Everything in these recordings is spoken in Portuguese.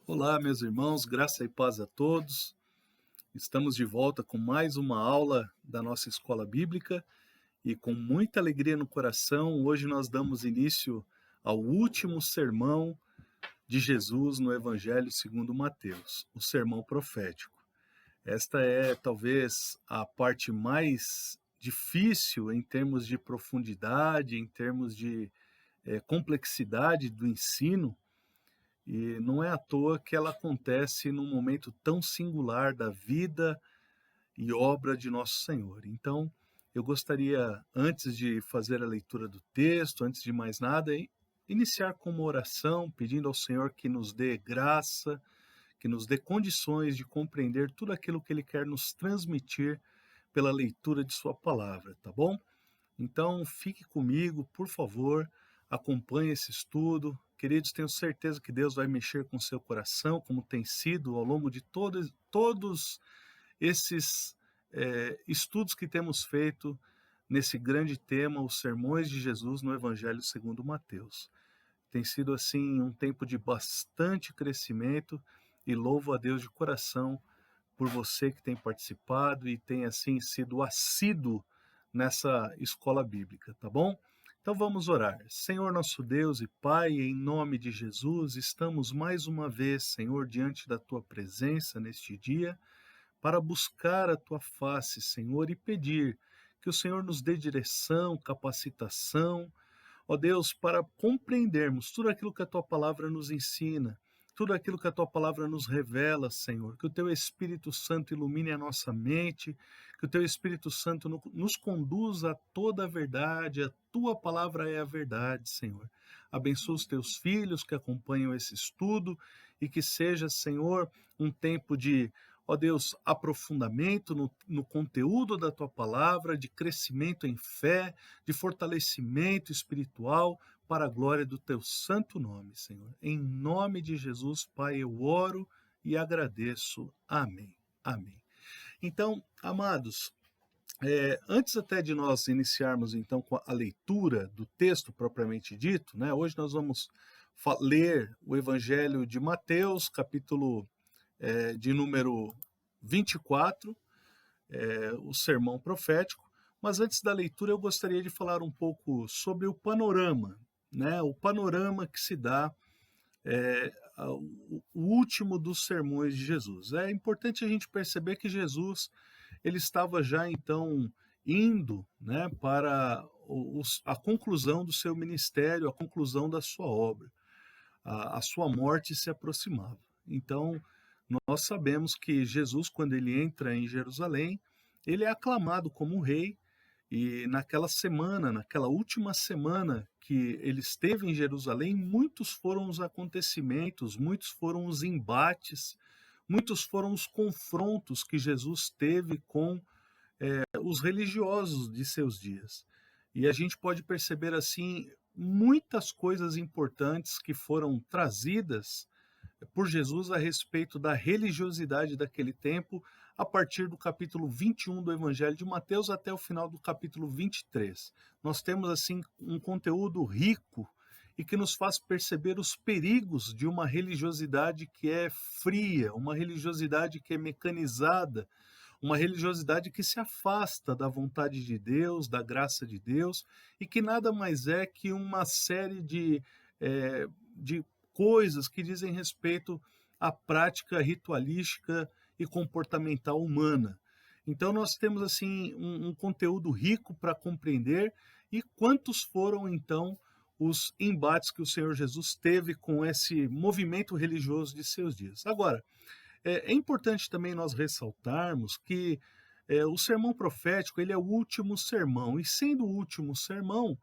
Olá, meus irmãos, graça e paz a todos. Estamos de volta com mais uma aula da nossa escola bíblica e com muita alegria no coração, hoje nós damos início ao último sermão de Jesus no Evangelho segundo Mateus, o sermão profético. Esta é talvez a parte mais difícil em termos de profundidade, em termos de complexidade do ensino. E não é à toa que ela acontece num momento tão singular da vida e obra de nosso Senhor. Então, eu gostaria, antes de fazer a leitura do texto, antes de mais nada, iniciar com uma oração, pedindo ao Senhor que nos dê graça, que nos dê condições de compreender tudo aquilo que Ele quer nos transmitir pela leitura de Sua palavra, tá bom? Então, fique comigo, por favor, acompanhe esse estudo. Queridos, tenho certeza que Deus vai mexer com o seu coração, como tem sido ao longo de todos esses estudos que temos feito nesse grande tema, os sermões de Jesus no Evangelho segundo Mateus. Tem sido, assim, um tempo de bastante crescimento e louvo a Deus de coração por você que tem participado e tem, assim, sido assíduo nessa escola bíblica, tá bom? Então vamos orar. Senhor nosso Deus e Pai, em nome de Jesus, estamos mais uma vez, Senhor, diante da Tua presença neste dia, para buscar a Tua face, Senhor, e pedir que o Senhor nos dê direção, capacitação, ó Deus, para compreendermos tudo aquilo que a Tua palavra nos ensina, tudo aquilo que a Tua palavra nos revela, Senhor, que o Teu Espírito Santo ilumine a nossa mente, que o Teu Espírito Santo nos conduza a toda a verdade, a Tua palavra é a verdade, Senhor. Abençoa os Teus filhos que acompanham esse estudo e que seja, Senhor, um tempo de, ó Deus, aprofundamento no conteúdo da Tua palavra, de crescimento em fé, de fortalecimento espiritual, para a glória do Teu santo nome, Senhor. Em nome de Jesus, Pai, eu oro e agradeço. Amém. Amém. Então, amados, antes até de nós iniciarmos então com a leitura do texto propriamente dito, né, hoje nós vamos ler o Evangelho de Mateus, capítulo de número 24, o sermão profético, mas antes da leitura eu gostaria de falar um pouco sobre o panorama, né, o panorama que se dá o último dos sermões de Jesus. É importante a gente perceber que Jesus ele estava já então indo, né, para a conclusão do seu ministério, a conclusão da sua obra. A sua morte se aproximava. Então, nós sabemos que Jesus, quando ele entra em Jerusalém, ele é aclamado como rei, e naquela semana, naquela última semana que ele esteve em Jerusalém, muitos foram os acontecimentos, muitos foram os embates, muitos foram os confrontos que Jesus teve com os religiosos de seus dias. E a gente pode perceber assim muitas coisas importantes que foram trazidas por Jesus a respeito da religiosidade daquele tempo, a partir do capítulo 21 do Evangelho de Mateus até o final do capítulo 23. Nós temos assim um conteúdo rico e que nos faz perceber os perigos de uma religiosidade que é fria, uma religiosidade que é mecanizada, uma religiosidade que se afasta da vontade de Deus, da graça de Deus, e que nada mais é que uma série de coisas que dizem respeito à prática ritualística e comportamental humana. Então nós temos assim um conteúdo rico para compreender, e quantos foram então os embates que o Senhor Jesus teve com esse movimento religioso de seus dias. Agora, é importante também nós ressaltarmos que o sermão profético ele é o último sermão, e sendo o último sermão,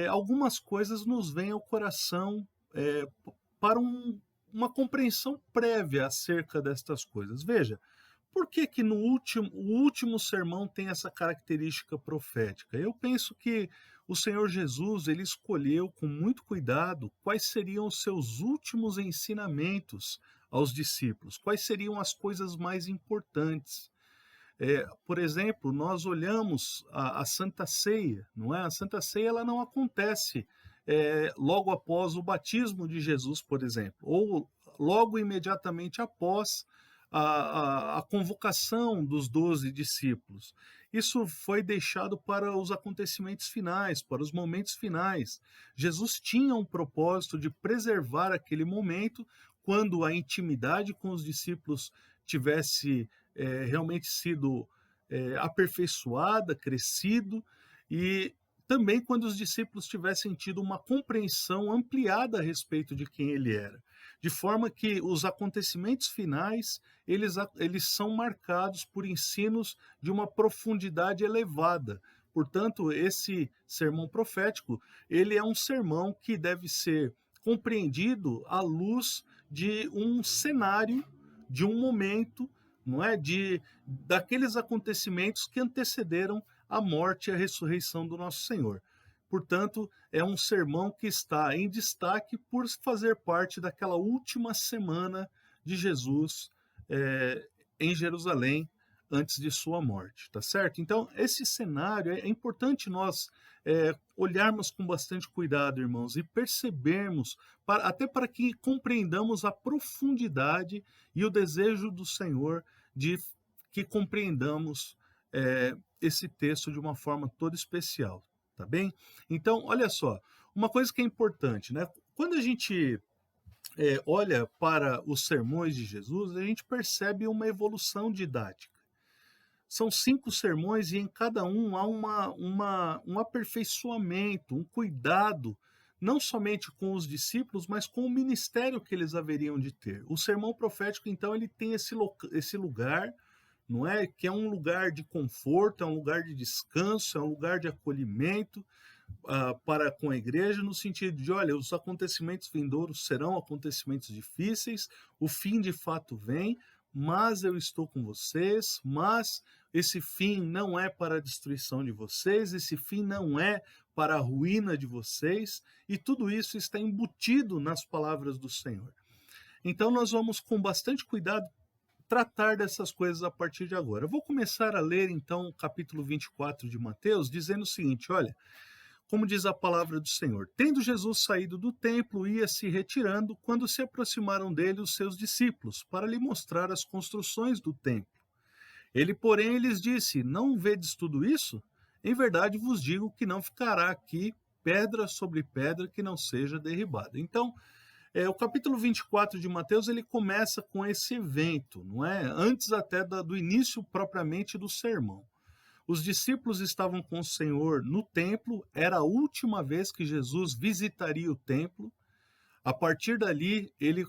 algumas coisas nos vêm ao coração para uma compreensão prévia acerca destas coisas. Veja, por que que o último sermão tem essa característica profética? Eu penso que o Senhor Jesus ele escolheu com muito cuidado quais seriam os seus últimos ensinamentos aos discípulos, quais seriam as coisas mais importantes. Por exemplo, nós olhamos a Santa Ceia, não é? A Santa Ceia ela não acontece logo após o batismo de Jesus, por exemplo, ou logo imediatamente após a convocação dos 12 discípulos. Isso foi deixado para os acontecimentos finais, para os momentos finais. Jesus tinha um propósito de preservar aquele momento, quando a intimidade com os discípulos tivesse realmente sido aperfeiçoada, crescido, e também quando os discípulos tivessem tido uma compreensão ampliada a respeito de quem ele era. De forma que os acontecimentos finais, eles são marcados por ensinos de uma profundidade elevada. Portanto, esse sermão profético, ele é um sermão que deve ser compreendido à luz de um cenário, de um momento, não é? Daqueles acontecimentos que antecederam a morte e a ressurreição do nosso Senhor. Portanto, é um sermão que está em destaque por fazer parte daquela última semana de Jesus em Jerusalém, antes de sua morte, tá certo? Então, esse cenário, é importante nós olharmos com bastante cuidado, irmãos, e percebermos, até para que compreendamos a profundidade e o desejo do Senhor de que compreendamos esse texto de uma forma toda especial, tá bem? Então, olha só, uma coisa que é importante, né? Quando a gente olha para os sermões de Jesus, a gente percebe uma evolução didática. São 5 sermões e em cada um há um aperfeiçoamento, um cuidado, não somente com os discípulos, mas com o ministério que eles haveriam de ter. O sermão profético, então, ele tem esse lugar, não é? Que é um lugar de conforto, é um lugar de descanso, é um lugar de acolhimento para com a igreja, no sentido de, olha, os acontecimentos vindouros serão acontecimentos difíceis, o fim de fato vem, mas eu estou com vocês, mas esse fim não é para a destruição de vocês, esse fim não é para a ruína de vocês, e tudo isso está embutido nas palavras do Senhor. Então nós vamos com bastante cuidado tratar dessas coisas a partir de agora. Eu vou começar a ler então o capítulo 24 de Mateus, dizendo o seguinte, olha, como diz a palavra do Senhor: tendo Jesus saído do templo, ia se retirando, quando se aproximaram dele os seus discípulos, para lhe mostrar as construções do templo. Ele, porém, lhes disse: não vedes tudo isso? Em verdade vos digo que não ficará aqui pedra sobre pedra que não seja derribada. Então, o capítulo 24 de Mateus, ele começa com esse evento, não é? Antes até do início propriamente do sermão. Os discípulos estavam com o Senhor no templo, era a última vez que Jesus visitaria o templo. A partir dali, ele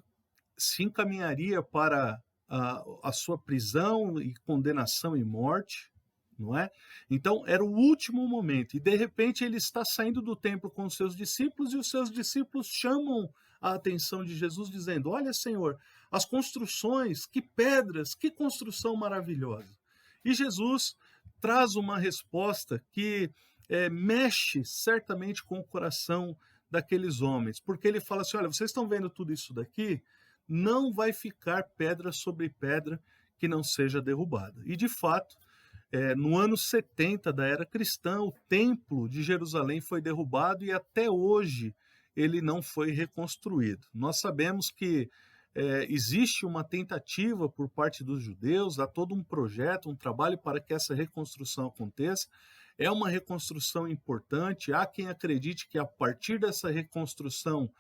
se encaminharia para a sua prisão e condenação e morte, não é? Então, era o último momento. E, de repente, ele está saindo do templo com os seus discípulos, e os seus discípulos chamam a atenção de Jesus, dizendo: olha, Senhor, as construções, que pedras, que construção maravilhosa. E Jesus traz uma resposta que mexe certamente com o coração daqueles homens, porque ele fala assim: olha, vocês estão vendo tudo isso daqui? Não vai ficar pedra sobre pedra que não seja derrubada. E de fato, no ano 70 da era cristã, o templo de Jerusalém foi derrubado e até hoje ele não foi reconstruído. Nós sabemos que existe uma tentativa por parte dos judeus, há todo um projeto, um trabalho para que essa reconstrução aconteça. É uma reconstrução importante, há quem acredite que a partir dessa reconstrução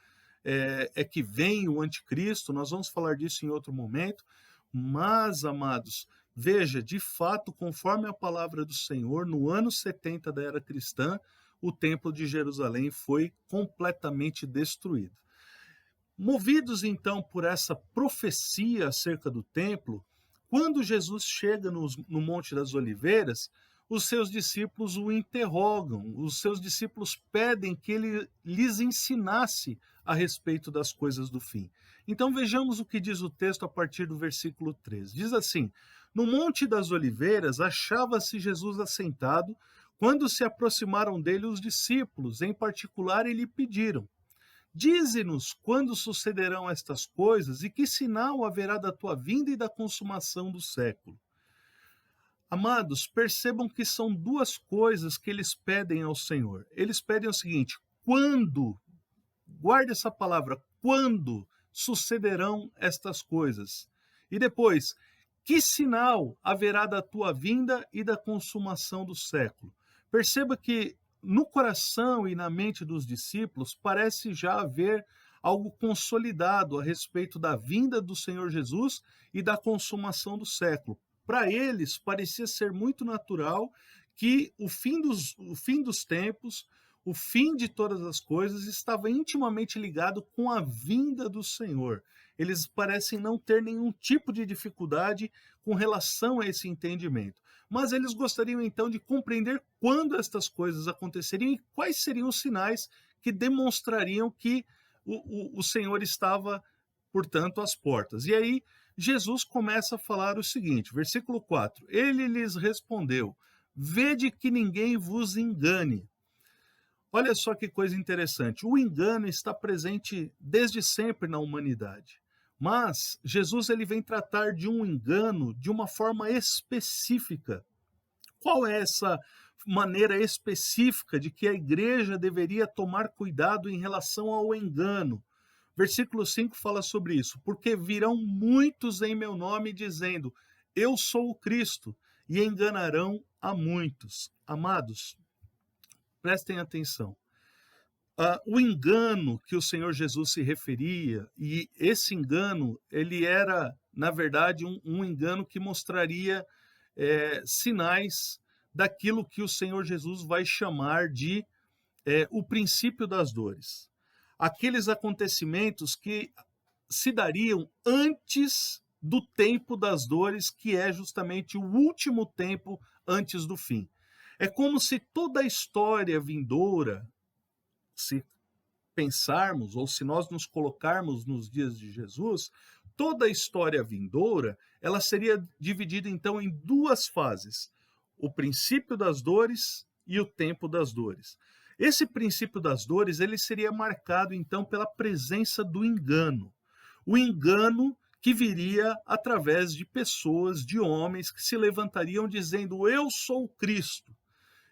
que vem o anticristo, nós vamos falar disso em outro momento, mas, amados, veja, de fato, conforme a palavra do Senhor, no ano 70 da era cristã, o templo de Jerusalém foi completamente destruído. Movidos então por essa profecia acerca do templo, quando Jesus chega no Monte das Oliveiras, os seus discípulos o interrogam, os seus discípulos pedem que ele lhes ensinasse a respeito das coisas do fim. Então vejamos o que diz o texto a partir do versículo 13. Diz assim: no Monte das Oliveiras achava-se Jesus assentado, quando se aproximaram dele os discípulos, em particular, e lhe pediram: dize-nos quando sucederão estas coisas e que sinal haverá da tua vinda e da consumação do século. Amados, percebam que são duas coisas que eles pedem ao Senhor. Eles pedem o seguinte: quando, guarde essa palavra, quando sucederão estas coisas? E depois, que sinal haverá da tua vinda e da consumação do século? Perceba que no coração e na mente dos discípulos parece já haver algo consolidado a respeito da vinda do Senhor Jesus e da consumação do século. Para eles, parecia ser muito natural que o fim dos tempos, o fim de todas as coisas, estava intimamente ligado com a vinda do Senhor. Eles parecem não ter nenhum tipo de dificuldade com relação a esse entendimento. Mas eles gostariam então de compreender quando estas coisas aconteceriam e quais seriam os sinais que demonstrariam que o Senhor estava, portanto, às portas. E aí Jesus começa a falar o seguinte, versículo 4, ele lhes respondeu, vede que ninguém vos engane. Olha só que coisa interessante, o engano está presente desde sempre na humanidade, mas Jesus ele vem tratar de um engano de uma forma específica. Qual é essa maneira específica de que a igreja deveria tomar cuidado em relação ao engano? Versículo 5 fala sobre isso, porque virão muitos em meu nome dizendo, eu sou o Cristo, e enganarão a muitos. Amados, prestem atenção. O engano que o Senhor Jesus se referia, e esse engano, ele era, na verdade, um engano que mostraria sinais daquilo que o Senhor Jesus vai chamar de o princípio das dores. Aqueles acontecimentos que se dariam antes do tempo das dores, que é justamente o último tempo antes do fim. É como se toda a história vindoura, se pensarmos, ou se nós nos colocarmos nos dias de Jesus, toda a história vindoura, ela seria dividida então em duas fases, o princípio das dores e o tempo das dores. Esse princípio das dores, ele seria marcado então pela presença do engano. O engano que viria através de pessoas, de homens que se levantariam dizendo, eu sou Cristo.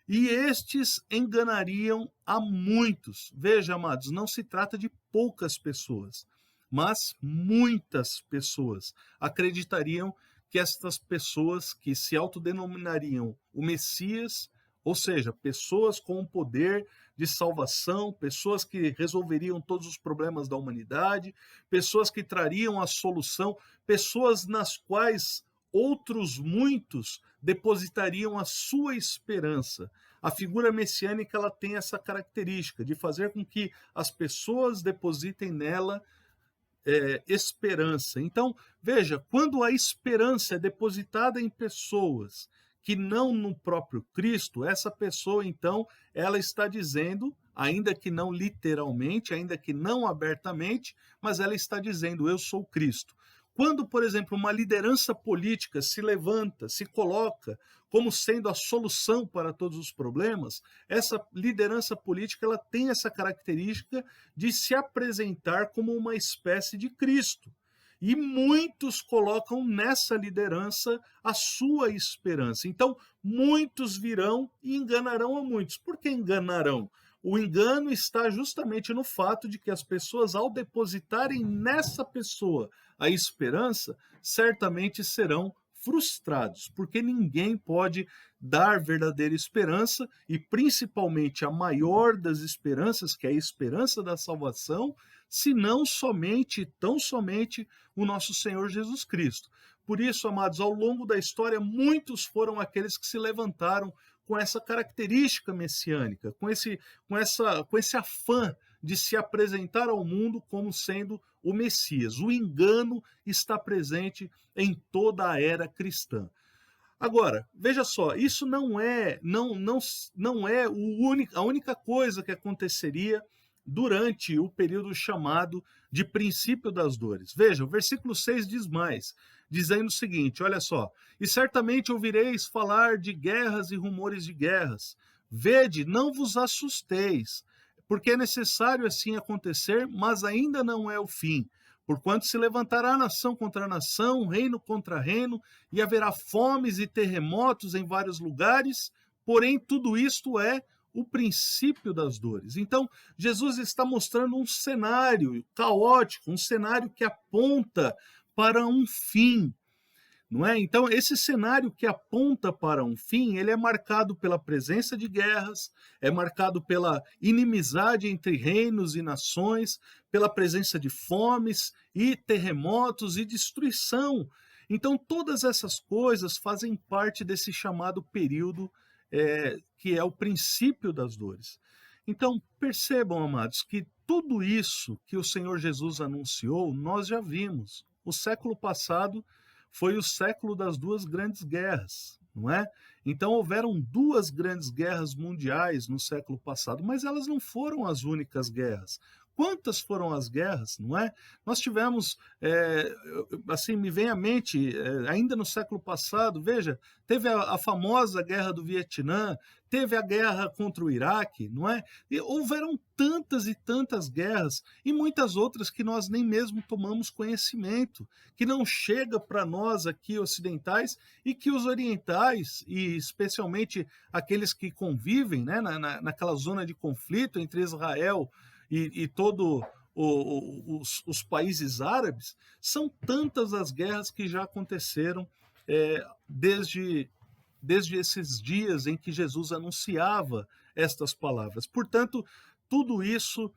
E estes enganariam a muitos. Veja, amados, não se trata de poucas pessoas, mas muitas pessoas acreditariam que estas pessoas que se autodenominariam o Messias, ou seja, pessoas com o poder de salvação, pessoas que resolveriam todos os problemas da humanidade, pessoas que trariam a solução, pessoas nas quais outros muitos depositariam a sua esperança. A figura messiânica ela tem essa característica de fazer com que as pessoas depositem nela esperança. Então, veja, quando a esperança é depositada em pessoas que não no próprio Cristo, essa pessoa, então, ela está dizendo, ainda que não literalmente, ainda que não abertamente, mas ela está dizendo, eu sou Cristo. Quando, por exemplo, uma liderança política se levanta, se coloca como sendo a solução para todos os problemas, essa liderança política ela tem essa característica de se apresentar como uma espécie de Cristo. E muitos colocam nessa liderança a sua esperança. Então, muitos virão e enganarão a muitos. Por que enganarão? O engano está justamente no fato de que as pessoas, ao depositarem nessa pessoa a esperança, certamente serão frustrados, porque ninguém pode dar verdadeira esperança, e principalmente a maior das esperanças, que é a esperança da salvação, senão somente, tão somente, o nosso Senhor Jesus Cristo. Por isso, amados, ao longo da história, muitos foram aqueles que se levantaram com essa característica messiânica, com esse afã de se apresentar ao mundo como sendo o Messias. O engano está presente em toda a era cristã. Agora, veja só, isso não é a única coisa que aconteceria durante o período chamado de princípio das dores. Veja, o versículo 6 diz mais, dizendo o seguinte, olha só, e certamente ouvireis falar de guerras e rumores de guerras. Vede, não vos assusteis, porque é necessário assim acontecer, mas ainda não é o fim. Porquanto se levantará nação contra nação, reino contra reino, e haverá fomes e terremotos em vários lugares, porém tudo isto é o princípio das dores. Então, Jesus está mostrando um cenário caótico, um cenário que aponta para um fim, não é? Então, esse cenário que aponta para um fim, ele é marcado pela presença de guerras, é marcado pela inimizade entre reinos e nações, pela presença de fomes e terremotos e destruição. Então, todas essas coisas fazem parte desse chamado período que é o princípio das dores. Então, percebam, amados, que tudo isso que o Senhor Jesus anunciou, nós já vimos. O século passado foi o século das duas grandes guerras, não é? Então houveram duas grandes guerras mundiais no século passado, mas elas não foram as únicas guerras. Quantas foram as guerras, não é? Nós tivemos, assim, me vem à mente, ainda no século passado, veja, teve a famosa guerra do Vietnã, teve a guerra contra o Iraque, não é? E houveram tantas e tantas guerras, e muitas outras que nós nem mesmo tomamos conhecimento, que não chega para nós aqui ocidentais, e que os orientais, e especialmente aqueles que convivem, né, naquela zona de conflito entre Israel e todo os países árabes, são tantas as guerras que já aconteceram desde esses dias em que Jesus anunciava estas palavras. Portanto, tudo isso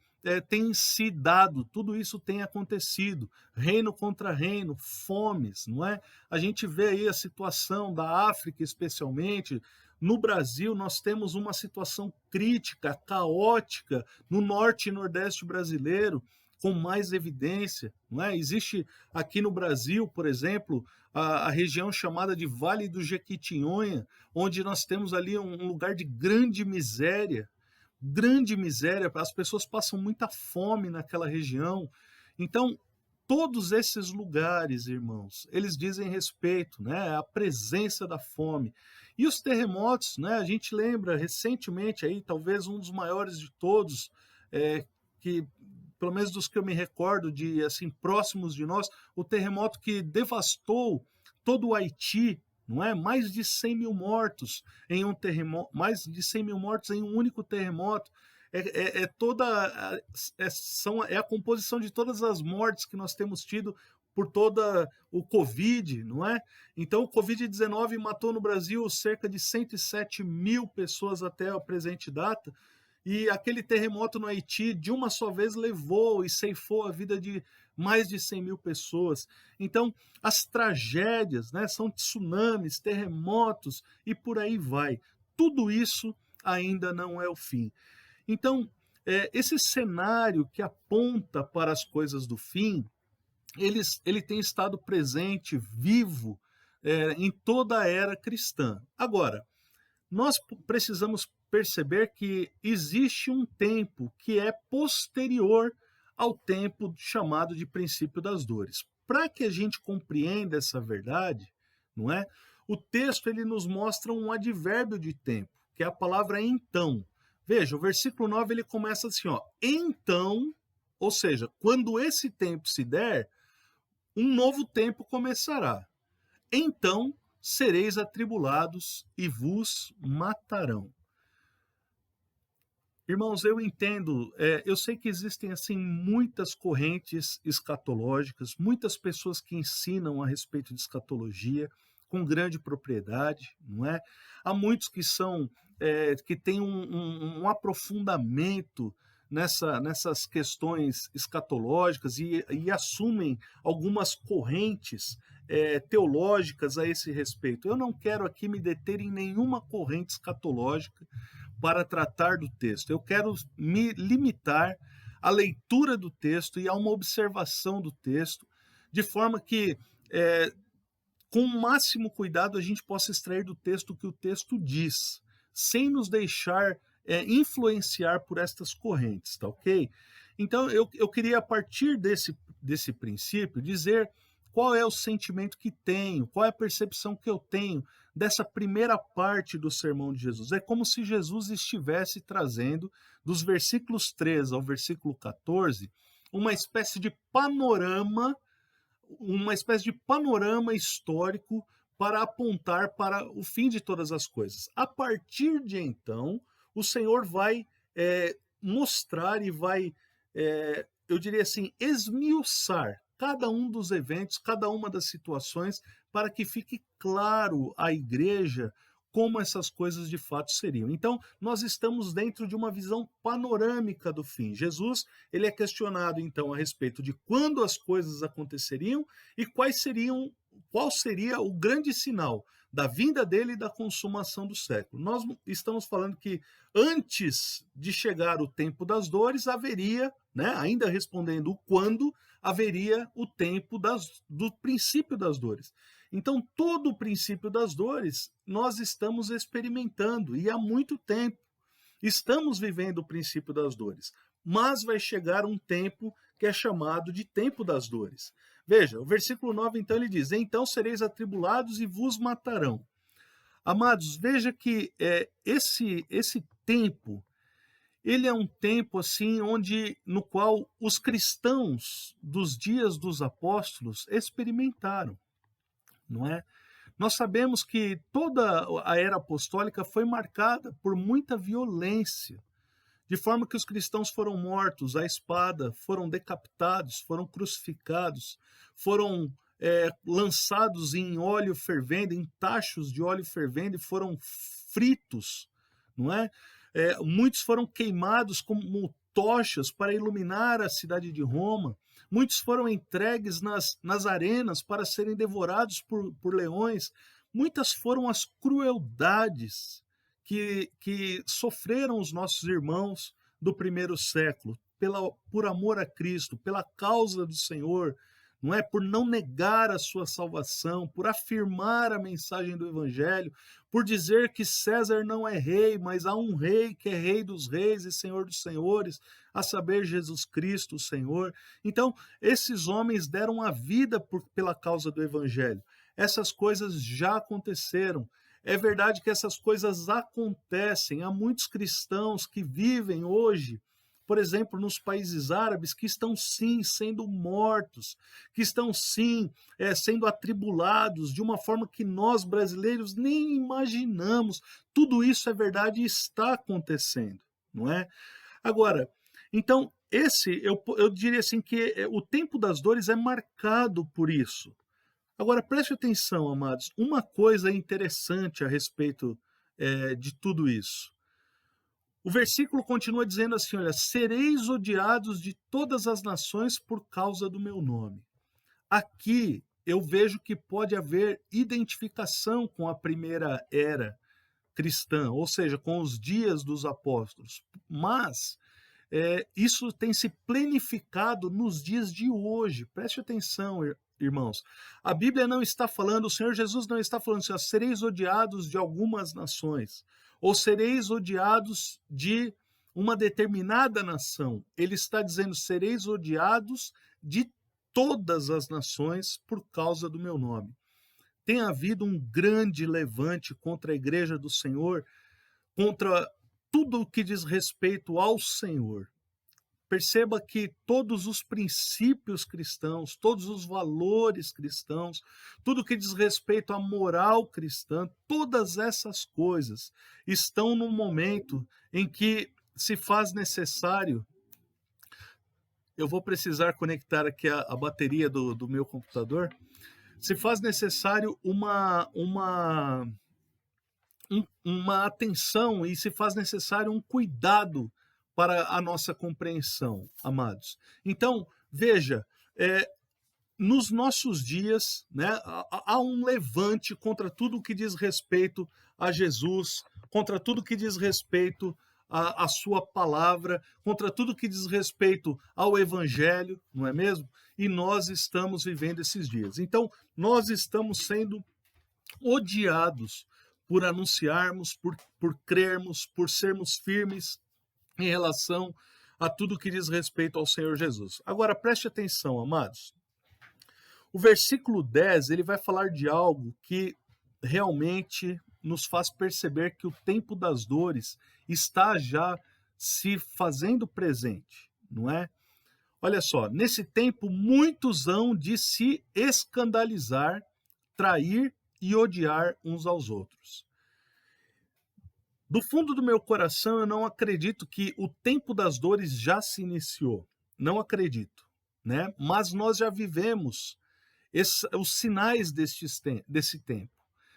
tem se dado, tudo isso tem acontecido, reino contra reino, fomes, não é? A gente vê aí a situação da África, especialmente. No Brasil, nós temos uma situação crítica, caótica, no norte e nordeste brasileiro, com mais evidência, não é? Existe aqui no Brasil, por exemplo, a região chamada de Vale do Jequitinhonha, onde nós temos ali um lugar de grande miséria, as pessoas passam muita fome naquela região. Então, todos esses lugares, irmãos, eles dizem respeito, né, à presença da fome. E os terremotos, né, a gente lembra recentemente aí, talvez um dos maiores de todos, que pelo menos dos que eu me recordo de assim próximos de nós, o terremoto que devastou todo o Haiti, não é? Mais de 100 mil mortos em um terremoto, mais de 100 mil mortos em um único terremoto. É a composição de todas as mortes que nós temos tido por toda o Covid, não é? Então, o Covid-19 matou no Brasil cerca de 107 mil pessoas até a presente data, e aquele terremoto no Haiti, de uma só vez, levou e ceifou a vida de mais de 100 mil pessoas. Então, as tragédias, né, são tsunamis, terremotos e por aí vai. Tudo isso ainda não é o fim. Então, esse cenário que aponta para as coisas do fim, ele tem estado presente, vivo, em toda a era cristã. Agora, nós precisamos perceber que existe um tempo que é posterior ao tempo chamado de princípio das dores. Para que a gente compreenda essa verdade, não é? O texto ele nos mostra um advérbio de tempo, que é a palavra então. Veja, o versículo 9 ele começa assim, ó, então, ou seja, quando esse tempo se der, um novo tempo começará. Então sereis atribulados e vos matarão. Irmãos, eu entendo, eu sei que existem assim muitas correntes escatológicas, muitas pessoas que ensinam a respeito de escatologia com grande propriedade, não é? Há muitos que são que têm um aprofundamento nessas questões escatológicas e assumem algumas correntes teológicas a esse respeito. Eu não quero aqui me deter em nenhuma corrente escatológica para tratar do texto. Eu quero me limitar à leitura do texto e a uma observação do texto, de forma que, com o máximo cuidado, a gente possa extrair do texto o que o texto diz, sem nos deixar influenciar por estas correntes, tá ok? Então, eu queria, a partir desse princípio, dizer qual é o sentimento que tenho, qual é a percepção que eu tenho dessa primeira parte do sermão de Jesus. É como se Jesus estivesse trazendo, dos versículos 13 ao versículo 14, uma espécie de panorama histórico para apontar para o fim de todas as coisas. A partir de então, o Senhor vai mostrar e vai, eu diria assim, esmiuçar cada um dos eventos, cada uma das situações, para que fique claro à igreja como essas coisas de fato seriam. Então, nós estamos dentro de uma visão panorâmica do fim. Jesus, ele é questionado então a respeito de quando as coisas aconteceriam e qual seria o grande sinal da vinda dele e da consumação do século. Nós estamos falando que antes de chegar o tempo das dores, haveria, né, ainda respondendo o quando, haveria o tempo do princípio das dores. Então, todo o princípio das dores nós estamos experimentando e há muito tempo. Estamos vivendo o princípio das dores, mas vai chegar um tempo que é chamado de tempo das dores. Veja, o versículo 9 então ele diz: então sereis atribulados e vos matarão. Amados, veja que esse tempo, ele é um tempo assim no qual os cristãos dos dias dos apóstolos experimentaram, não é? Nós sabemos que toda a era apostólica foi marcada por muita violência, de forma que os cristãos foram mortos à espada, foram decapitados, foram crucificados, foram lançados em óleo fervendo, em tachos de óleo fervendo, e foram fritos, não é? Muitos foram queimados como tochas para iluminar a cidade de Roma. Muitos foram entregues nas arenas para serem devorados por leões. Muitas foram as crueldades que sofreram os nossos irmãos do primeiro século, por amor a Cristo, pela causa do Senhor, não é? Por não negar a sua salvação, por afirmar a mensagem do Evangelho, por dizer que César não é rei, mas há um rei que é rei dos reis e senhor dos senhores, a saber, Jesus Cristo, o Senhor. Então, esses homens deram a vida pela causa do Evangelho. Essas coisas já aconteceram. É verdade que essas coisas acontecem. Há muitos cristãos que vivem hoje, por exemplo, nos países árabes, que estão sim sendo mortos, que estão sim sendo atribulados de uma forma que nós brasileiros nem imaginamos. Tudo isso é verdade e está acontecendo, não é? Agora, então, eu diria assim que o tempo das dores é marcado por isso. Agora, preste atenção, amados, uma coisa interessante a respeito de tudo isso. O versículo continua dizendo assim, olha, sereis odiados de todas as nações por causa do meu nome. Aqui eu vejo que pode haver identificação com a primeira era cristã, ou seja, com os dias dos apóstolos, mas isso tem se planificado nos dias de hoje. Preste atenção, irmãos. A Bíblia não está falando, o Senhor Jesus não está falando assim, sereis odiados de algumas nações, ou sereis odiados de uma determinada nação. Ele está dizendo, sereis odiados de todas as nações por causa do meu nome. Tem havido um grande levante contra a igreja do Senhor, contra tudo o que diz respeito ao Senhor. Perceba que todos os princípios cristãos, todos os valores cristãos, tudo que diz respeito à moral cristã, todas essas coisas estão num momento em que se faz necessário. Eu vou precisar conectar aqui a bateria do meu computador. Se faz necessário uma atenção e se faz necessário um cuidado para a nossa compreensão, amados. Então, veja, nos nossos dias, né, há um levante contra tudo que diz respeito a Jesus, contra tudo que diz respeito à sua palavra, contra tudo que diz respeito ao Evangelho, não é mesmo? E nós estamos vivendo esses dias. Então, nós estamos sendo odiados por anunciarmos, por crermos, por sermos firmes em relação a tudo que diz respeito ao Senhor Jesus. Agora, preste atenção, amados. O versículo 10, ele vai falar de algo que realmente nos faz perceber que o tempo das dores está já se fazendo presente, não é? Olha só, nesse tempo muitos hão de se escandalizar, trair e odiar uns aos outros. Do fundo do meu coração, eu não acredito que o tempo das dores já se iniciou. Não acredito, né? Mas nós já vivemos os sinais desse tempo.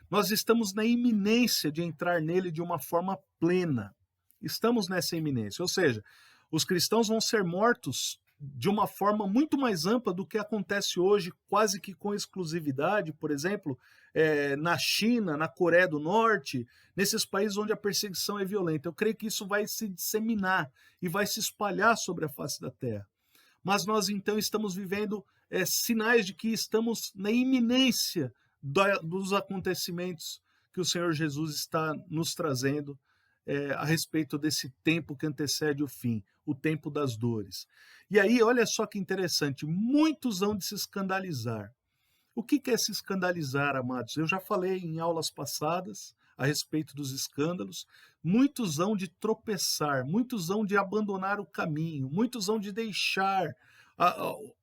Nós estamos na iminência de entrar nele de uma forma plena. Estamos nessa iminência, ou seja, os cristãos vão ser mortos de uma forma muito mais ampla do que acontece hoje, quase que com exclusividade, por exemplo, na China, na Coreia do Norte, nesses países onde a perseguição é violenta. Eu creio que isso vai se disseminar e vai se espalhar sobre a face da terra. Mas nós então estamos vivendo sinais de que estamos na iminência dos acontecimentos que o Senhor Jesus está nos trazendo a respeito desse tempo que antecede o fim, o tempo das dores. E aí, olha só que interessante, muitos hão de se escandalizar. O que é se escandalizar, amados? Eu já falei em aulas passadas a respeito dos escândalos. Muitos hão de tropeçar, muitos hão de abandonar o caminho, muitos hão de deixar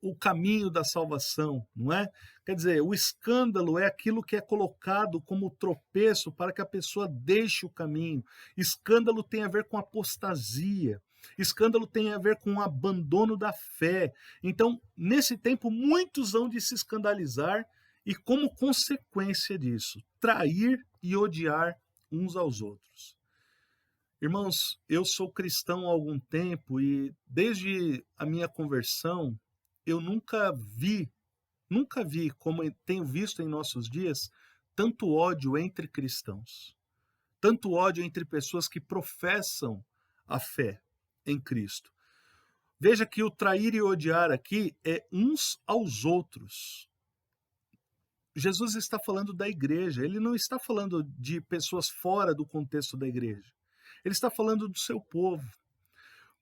o caminho da salvação, não é? Quer dizer, o escândalo é aquilo que é colocado como tropeço para que a pessoa deixe o caminho. Escândalo tem a ver com apostasia. Escândalo tem a ver com o abandono da fé. Então, nesse tempo, muitos hão de se escandalizar e, como consequência disso, trair e odiar uns aos outros. Irmãos, eu sou cristão há algum tempo e desde a minha conversão, eu nunca vi, como tenho visto em nossos dias, tanto ódio entre cristãos, tanto ódio entre pessoas que professam a fé em Cristo. Veja que o trair e odiar aqui é uns aos outros. Jesus está falando da igreja, ele não está falando de pessoas fora do contexto da igreja. Ele está falando do seu povo.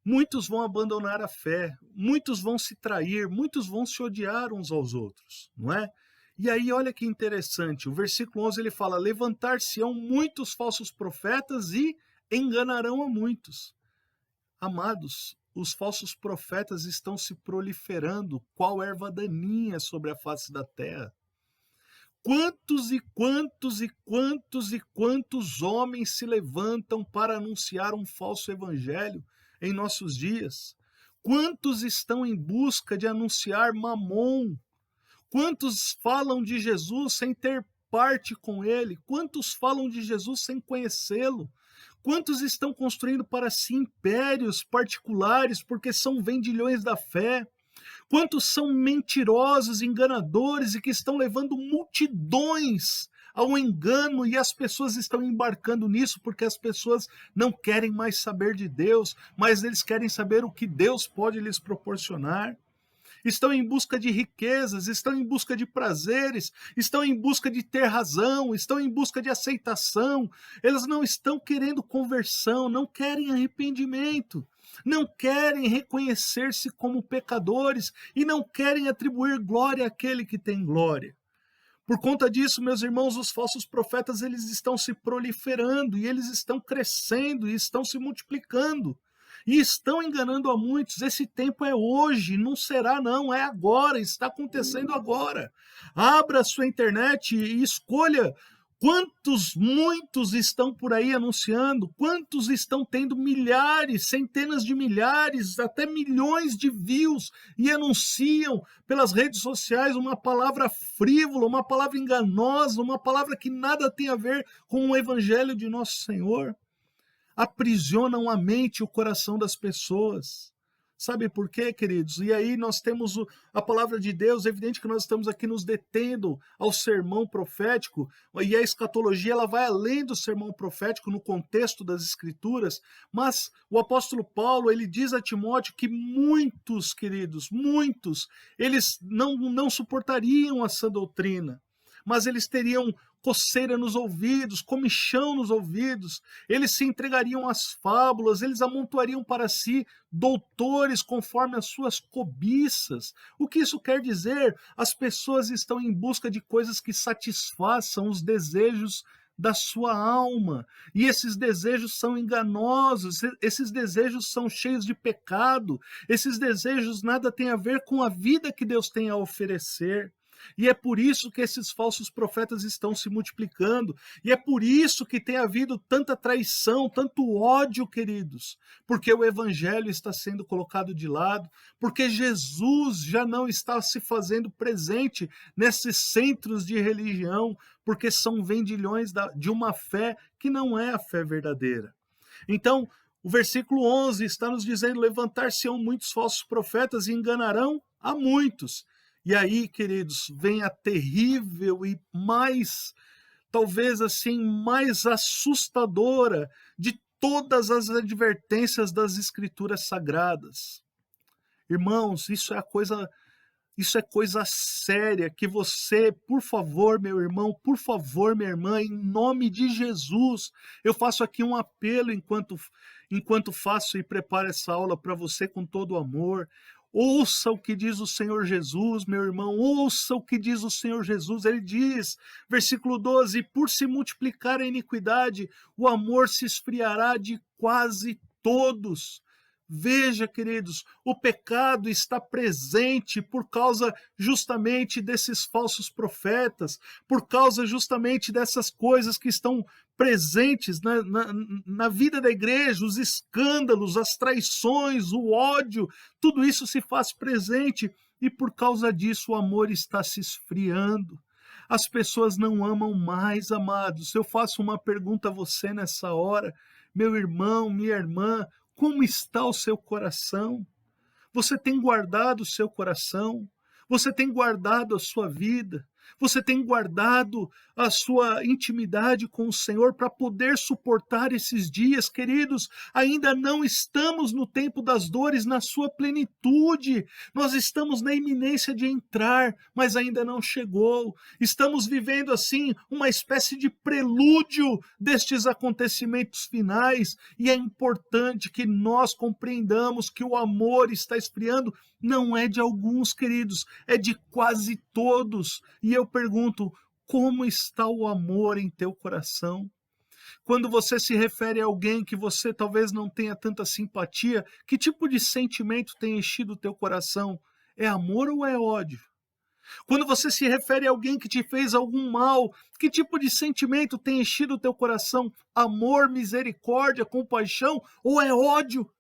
Muitos vão abandonar a fé, muitos vão se trair, muitos vão se odiar uns aos outros, não é? E aí, olha que interessante, o versículo 11 ele fala: levantar-se-ão muitos falsos profetas e enganarão a muitos. Amados, os falsos profetas estão se proliferando, qual erva daninha sobre a face da terra. Quantos e quantos e quantos e quantos homens se levantam para anunciar um falso evangelho em nossos dias? Quantos estão em busca de anunciar Mamon? Quantos falam de Jesus sem ter parte com ele? Quantos falam de Jesus sem conhecê-lo? Quantos estão construindo para si impérios particulares porque são vendilhões da fé? Quantos são mentirosos, enganadores e que estão levando multidões ao engano e as pessoas estão embarcando nisso porque as pessoas não querem mais saber de Deus, mas eles querem saber o que Deus pode lhes proporcionar. Estão em busca de riquezas, estão em busca de prazeres, estão em busca de ter razão, estão em busca de aceitação. Eles não estão querendo conversão, não querem arrependimento, não querem reconhecer-se como pecadores e não querem atribuir glória àquele que tem glória. Por conta disso, meus irmãos, os falsos profetas eles estão se proliferando e eles estão crescendo e estão se multiplicando. E estão enganando a muitos. Esse tempo é hoje, não será não, é agora, está acontecendo agora. Abra a sua internet e escolha muitos estão por aí anunciando, quantos estão tendo milhares, centenas de milhares, até milhões de views e anunciam pelas redes sociais uma palavra frívola, uma palavra enganosa, uma palavra que nada tem a ver com o evangelho de nosso Senhor. Aprisionam a mente e o coração das pessoas. Sabe por quê, queridos? E aí nós temos a palavra de Deus, é evidente que nós estamos aqui nos detendo ao sermão profético, e a escatologia ela vai além do sermão profético no contexto das escrituras, mas o apóstolo Paulo, ele diz a Timóteo que muitos, queridos, muitos, eles não suportariam a sã doutrina, mas eles teriam coceira nos ouvidos, comichão nos ouvidos, eles se entregariam às fábulas, eles amontoariam para si doutores conforme as suas cobiças. O que isso quer dizer? As pessoas estão em busca de coisas que satisfaçam os desejos da sua alma, e esses desejos são enganosos, esses desejos são cheios de pecado, esses desejos nada têm a ver com a vida que Deus tem a oferecer. E é por isso que esses falsos profetas estão se multiplicando. E é por isso que tem havido tanta traição, tanto ódio, queridos. Porque o evangelho está sendo colocado de lado, porque Jesus já não está se fazendo presente nesses centros de religião, porque são vendilhões de uma fé que não é a fé verdadeira. Então, o versículo 11 está nos dizendo: levantar-se-ão muitos falsos profetas e enganarão a muitos. E aí, queridos, vem a terrível e mais, talvez assim, mais assustadora de todas as advertências das Escrituras Sagradas. Irmãos, isso é coisa séria, que você, por favor, meu irmão, por favor, minha irmã, em nome de Jesus, eu faço aqui um apelo enquanto faço e preparo essa aula para você com todo o amor. Ouça o que diz o Senhor Jesus, meu irmão, ouça o que diz o Senhor Jesus. Ele diz, versículo 12, por se multiplicar a iniquidade, o amor se esfriará de quase todos. Veja, queridos, o pecado está presente por causa justamente desses falsos profetas, por causa justamente dessas coisas que estão presentes na vida da igreja, os escândalos, as traições, o ódio, tudo isso se faz presente e por causa disso o amor está se esfriando. As pessoas não amam mais, amados. Eu faço uma pergunta a você nessa hora, meu irmão, minha irmã, como está o seu coração? Você tem guardado o seu coração? Você tem guardado a sua vida? Você tem guardado a sua intimidade com o Senhor para poder suportar esses dias, queridos? Ainda não estamos no tempo das dores na sua plenitude. Nós estamos na iminência de entrar, mas ainda não chegou. Estamos vivendo assim uma espécie de prelúdio destes acontecimentos finais, e é importante que nós compreendamos que o amor está esfriando. Não é de alguns, queridos, é de quase todos. E eu pergunto, como está o amor em teu coração? Quando você se refere a alguém que você talvez não tenha tanta simpatia, que tipo de sentimento tem enchido o teu coração? É amor ou é ódio? Quando você se refere a alguém que te fez algum mal, que tipo de sentimento tem enchido o teu coração? Amor, misericórdia, compaixão ou é ódio?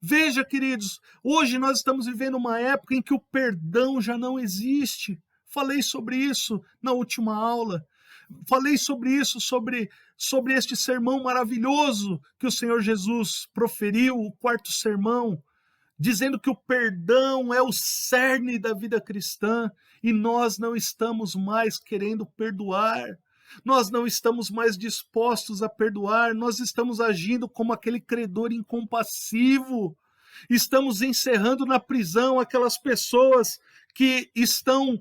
Veja, queridos, hoje nós estamos vivendo uma época em que o perdão já não existe. Falei sobre isso na última aula. Falei sobre isso, sobre este sermão maravilhoso que o Senhor Jesus proferiu, o quarto sermão, dizendo que o perdão é o cerne da vida cristã e nós não estamos mais querendo perdoar. Nós não estamos mais dispostos a perdoar, nós estamos agindo como aquele credor incompassivo. Estamos encerrando na prisão aquelas pessoas que estão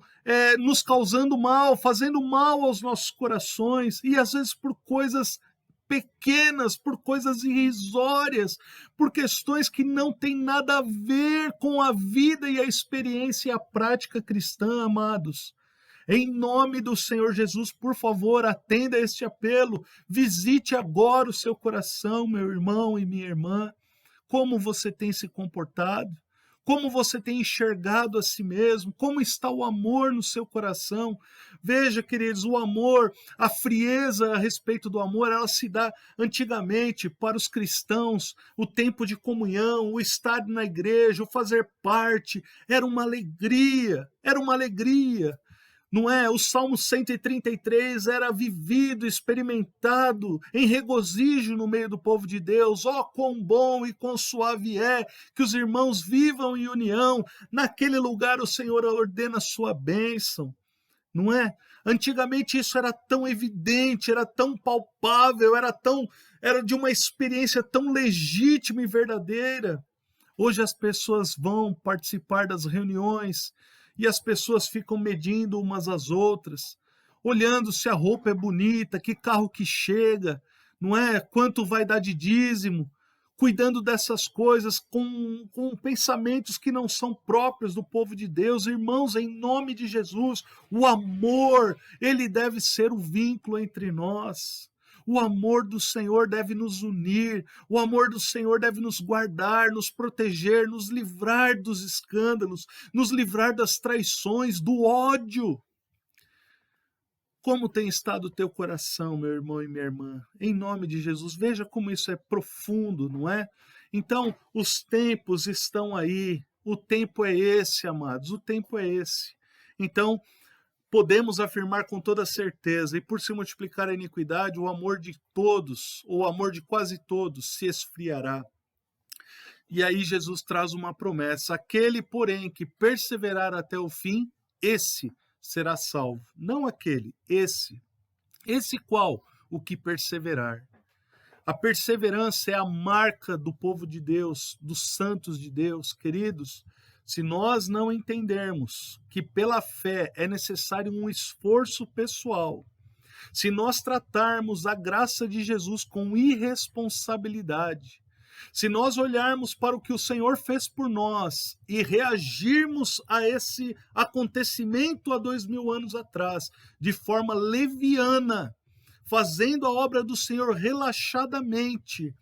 nos causando mal, fazendo mal aos nossos corações, e às vezes por coisas pequenas, por coisas irrisórias, por questões que não têm nada a ver com a vida e a experiência e a prática cristã, amados. Em nome do Senhor Jesus, por favor, atenda a este apelo. Visite agora o seu coração, meu irmão e minha irmã. Como você tem se comportado? Como você tem enxergado a si mesmo? Como está o amor no seu coração? Veja, queridos, o amor, a frieza a respeito do amor, ela se dá antigamente para os cristãos. O tempo de comunhão, o estar na igreja, o fazer parte, era uma alegria, era uma alegria. Não é? O Salmo 133 era vivido, experimentado em regozijo no meio do povo de Deus. Ó, quão bom e quão suave é que os irmãos vivam em união. Naquele lugar o Senhor ordena a sua bênção. Não é? Antigamente isso era tão evidente, era tão palpável, era de uma experiência tão legítima e verdadeira. Hoje as pessoas vão participar das reuniões e as pessoas ficam medindo umas às outras, olhando se a roupa é bonita, que carro que chega, não é? Quanto vai dar de dízimo, cuidando dessas coisas com pensamentos que não são próprios do povo de Deus. Irmãos, em nome de Jesus, o amor, ele deve ser o vínculo entre nós. O amor do Senhor deve nos unir, o amor do Senhor deve nos guardar, nos proteger, nos livrar dos escândalos, nos livrar das traições, do ódio. Como tem estado o teu coração, meu irmão e minha irmã? Em nome de Jesus, veja como isso é profundo, não é? Então, os tempos estão aí, o tempo é esse, amados, o tempo é esse. Então, podemos afirmar com toda certeza, e por se multiplicar a iniquidade, o amor de todos, ou o amor de quase todos, se esfriará. E aí Jesus traz uma promessa: aquele, porém, que perseverar até o fim, esse será salvo. Não aquele, esse. Esse qual? O que perseverar. A perseverança é a marca do povo de Deus, dos santos de Deus. Queridos, se nós não entendermos que pela fé é necessário um esforço pessoal, se nós tratarmos a graça de Jesus com irresponsabilidade, se nós olharmos para o que o Senhor fez por nós e reagirmos a esse acontecimento há 2000 anos atrás de forma leviana, fazendo a obra do Senhor relaxadamente,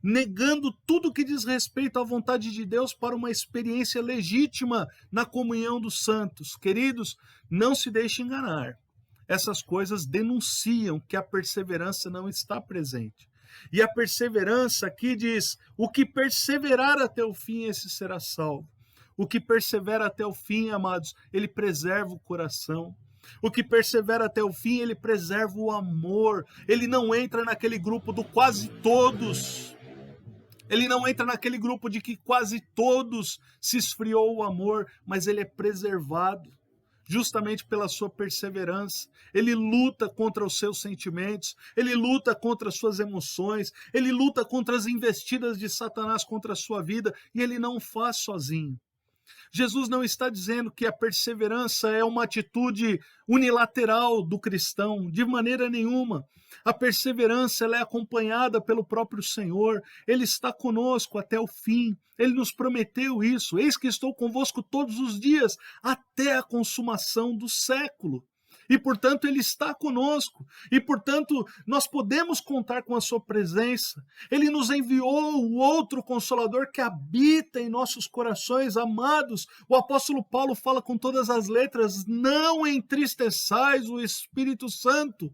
negando tudo que diz respeito à vontade de Deus para uma experiência legítima na comunhão dos santos. Queridos, não se deixe enganar. Essas coisas denunciam que a perseverança não está presente. E a perseverança aqui diz: o que perseverar até o fim, esse será salvo. O que persevera até o fim, amados, ele preserva o coração. O que persevera até o fim, ele preserva o amor. Ele não entra naquele grupo do quase todos. Ele não entra naquele grupo de que quase todos se esfriou o amor, mas ele é preservado justamente pela sua perseverança. Ele luta contra os seus sentimentos, ele luta contra as suas emoções, ele luta contra as investidas de Satanás contra a sua vida, e ele não faz sozinho. Jesus não está dizendo que a perseverança é uma atitude unilateral do cristão, de maneira nenhuma. A perseverança ela é acompanhada pelo próprio Senhor, Ele está conosco até o fim, Ele nos prometeu isso: eis que estou convosco todos os dias, até a consumação do século. E, portanto, Ele está conosco. E, portanto, nós podemos contar com a sua presença. Ele nos enviou o outro Consolador que habita em nossos corações, amados. O apóstolo Paulo fala com todas as letras: não entristeçais o Espírito Santo.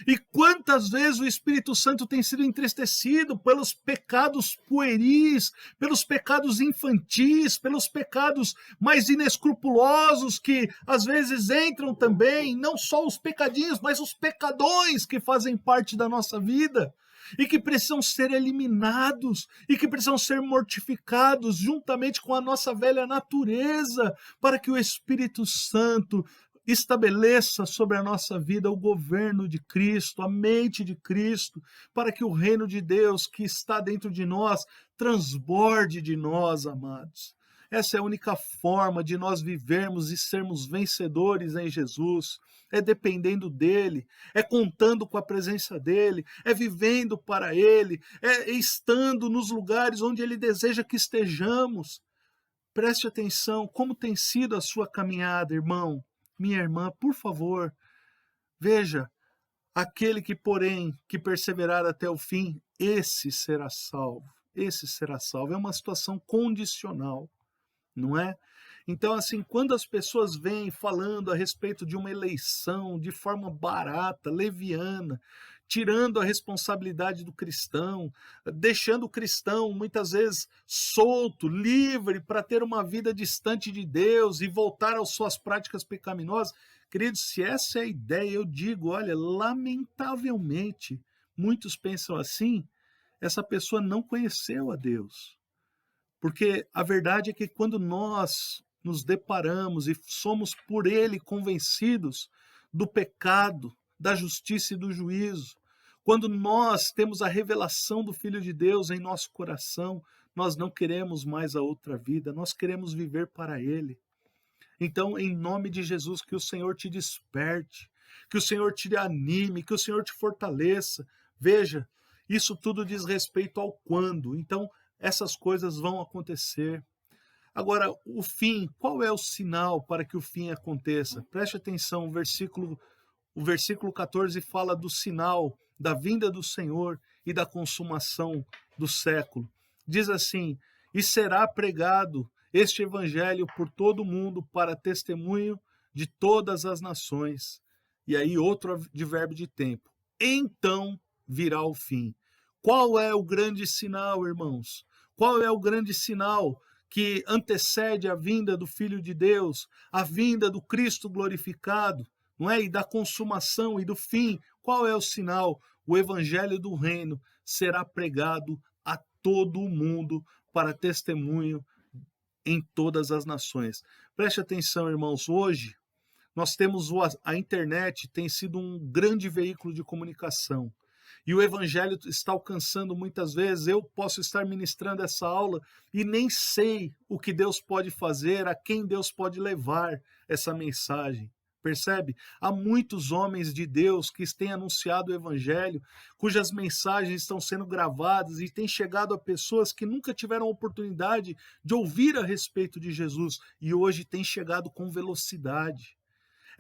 E quantas vezes o Espírito Santo tem sido entristecido pelos pecados pueris, pelos pecados infantis, pelos pecados mais inescrupulosos que às vezes entram também, não só os pecadinhos, mas os pecadões que fazem parte da nossa vida e que precisam ser eliminados e que precisam ser mortificados juntamente com a nossa velha natureza, para que o Espírito Santo estabeleça sobre a nossa vida o governo de Cristo, a mente de Cristo, para que o reino de Deus que está dentro de nós transborde de nós, amados. Essa é a única forma de nós vivermos e sermos vencedores em Jesus. É dependendo dele, é contando com a presença dele, é vivendo para ele, é estando nos lugares onde ele deseja que estejamos. Preste atenção, como tem sido a sua caminhada, irmão, minha irmã, por favor. Veja, aquele que, porém, que perseverar até o fim, esse será salvo. Esse será salvo. É uma situação condicional, não é? Então, assim, quando as pessoas vêm falando a respeito de uma eleição de forma barata, leviana, tirando a responsabilidade do cristão, deixando o cristão muitas vezes solto, livre, para ter uma vida distante de Deus e voltar às suas práticas pecaminosas. Queridos, se essa é a ideia, eu digo, olha, lamentavelmente, muitos pensam assim, essa pessoa não conheceu a Deus. Porque a verdade é que quando nós nos deparamos e somos por ele convencidos do pecado, da justiça e do juízo, quando nós temos a revelação do Filho de Deus em nosso coração, nós não queremos mais a outra vida, nós queremos viver para ele. Então, em nome de Jesus, que o Senhor te desperte, que o Senhor te anime, que o Senhor te fortaleça. Veja, isso tudo diz respeito ao quando. Então, essas coisas vão acontecer. Agora, o fim, qual é o sinal para que o fim aconteça? Preste atenção, o versículo 14 fala do sinal da vinda do Senhor e da consumação do século. Diz assim: e será pregado este evangelho por todo o mundo para testemunho de todas as nações. E aí outro advérbio de tempo. Então virá o fim. Qual é o grande sinal, irmãos? Qual é o grande sinal que antecede a vinda do Filho de Deus, a vinda do Cristo glorificado, não é? E da consumação e do fim? Qual é o sinal? O evangelho do reino será pregado a todo o mundo para testemunho em todas as nações. Preste atenção, irmãos, hoje nós temos a internet, tem sido um grande veículo de comunicação. E o evangelho está alcançando muitas vezes. Eu posso estar ministrando essa aula e nem sei o que Deus pode fazer, a quem Deus pode levar essa mensagem. Percebe? Há muitos homens de Deus que têm anunciado o evangelho, cujas mensagens estão sendo gravadas e têm chegado a pessoas que nunca tiveram a oportunidade de ouvir a respeito de Jesus e hoje têm chegado com velocidade.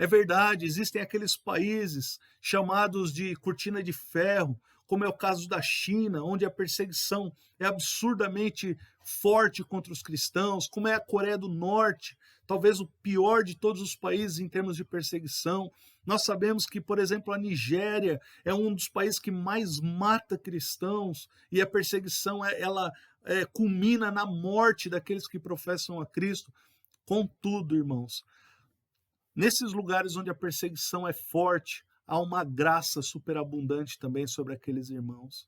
É verdade, existem aqueles países chamados de cortina de ferro, como é o caso da China, onde a perseguição é absurdamente forte contra os cristãos, como é a Coreia do Norte, talvez o pior de todos os países em termos de perseguição. Nós sabemos que, por exemplo, a Nigéria é um dos países que mais mata cristãos e a perseguição ela culmina na morte daqueles que professam a Cristo. Contudo, irmãos, nesses lugares onde a perseguição é forte, há uma graça superabundante também sobre aqueles irmãos.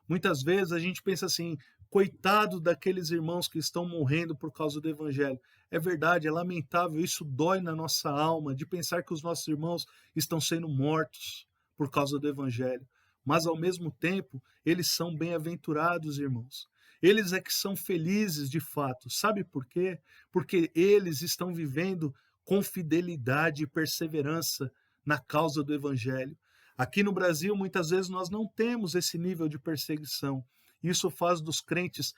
Muitas vezes a gente pensa assim, coitado daqueles irmãos que estão morrendo por causa do evangelho. É verdade, é lamentável, isso dói na nossa alma, de pensar que os nossos irmãos estão sendo mortos por causa do evangelho. Mas ao mesmo tempo, eles são bem-aventurados, irmãos. Eles é que são felizes de fato. Sabe por quê? Porque eles estão vivendo com fidelidade e perseverança na causa do evangelho. Aqui no Brasil, muitas vezes nós não temos esse nível de perseguição. Isso faz dos crentes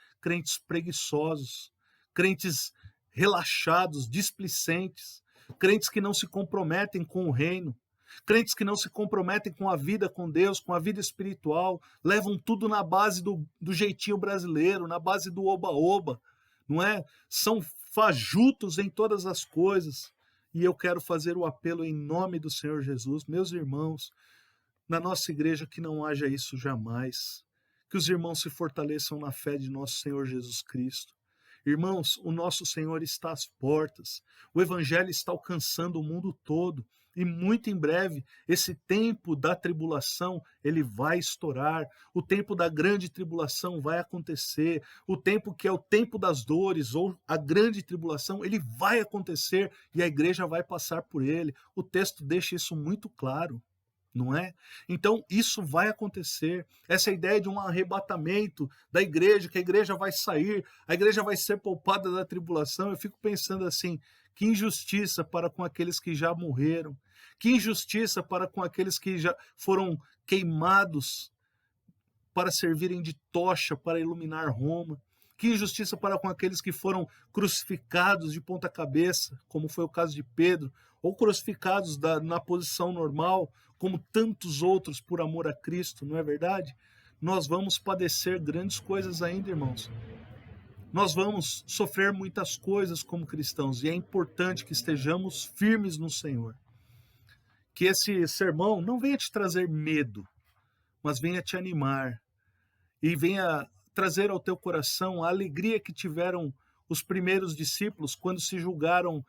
preguiçosos, crentes relaxados, displicentes, crentes que não se comprometem com o reino, crentes que não se comprometem com a vida com Deus, com a vida espiritual, levam tudo na base do jeitinho brasileiro, na base do oba-oba, não é? São fajutos em todas as coisas. E eu quero fazer o apelo em nome do Senhor Jesus, meus irmãos, na nossa igreja que não haja isso jamais. Que os irmãos se fortaleçam na fé de nosso Senhor Jesus Cristo. Irmãos, o nosso Senhor está às portas. O evangelho está alcançando o mundo todo. E muito em breve, esse tempo da tribulação, ele vai estourar. O tempo da grande tribulação vai acontecer. O tempo que é o tempo das dores, ou a grande tribulação, ele vai acontecer e a igreja vai passar por ele. O texto deixa isso muito claro. Não é? Então, isso vai acontecer. Essa ideia de um arrebatamento da igreja, que a igreja vai sair, a igreja vai ser poupada da tribulação, eu fico pensando assim, que injustiça para com aqueles que já morreram, que injustiça para com aqueles que já foram queimados para servirem de tocha para iluminar Roma, que injustiça para com aqueles que foram crucificados de ponta cabeça, como foi o caso de Pedro, ou crucificados na posição normal, como tantos outros por amor a Cristo, não é verdade? Nós vamos padecer grandes coisas ainda, irmãos. Nós vamos sofrer muitas coisas como cristãos e é importante que estejamos firmes no Senhor. Que esse sermão não venha te trazer medo, mas venha te animar e venha trazer ao teu coração a alegria que tiveram os primeiros discípulos quando se julgaram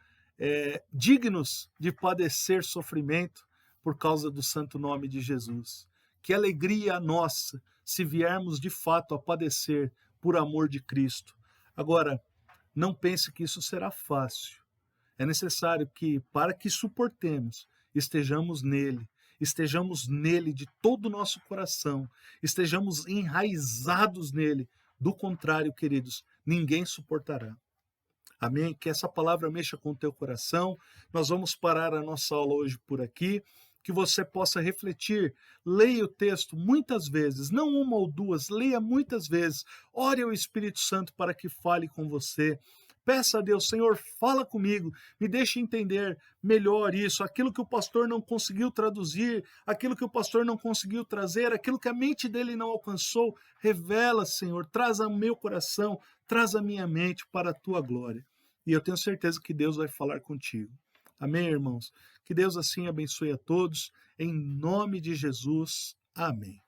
dignos de padecer sofrimento por causa do santo nome de Jesus. Que alegria a nossa se viermos de fato a padecer por amor de Cristo. Agora, não pense que isso será fácil. É necessário que, para que suportemos, estejamos nele de todo o nosso coração, estejamos enraizados nele. Do contrário, queridos, ninguém suportará. Amém? Que essa palavra mexa com o teu coração. Nós vamos parar a nossa aula hoje por aqui. Que você possa refletir, leia o texto muitas vezes, não uma ou duas, leia muitas vezes, ore ao Espírito Santo para que fale com você, Peça a Deus, Senhor, fala comigo, me deixe entender melhor isso, aquilo que o pastor não conseguiu traduzir, aquilo que o pastor não conseguiu trazer, aquilo que a mente dele não alcançou, revela, Senhor, traz ao meu coração, traz à minha mente para a tua glória. E eu tenho certeza que Deus vai falar contigo. Amém, irmãos? Que Deus assim abençoe a todos, em nome de Jesus. Amém.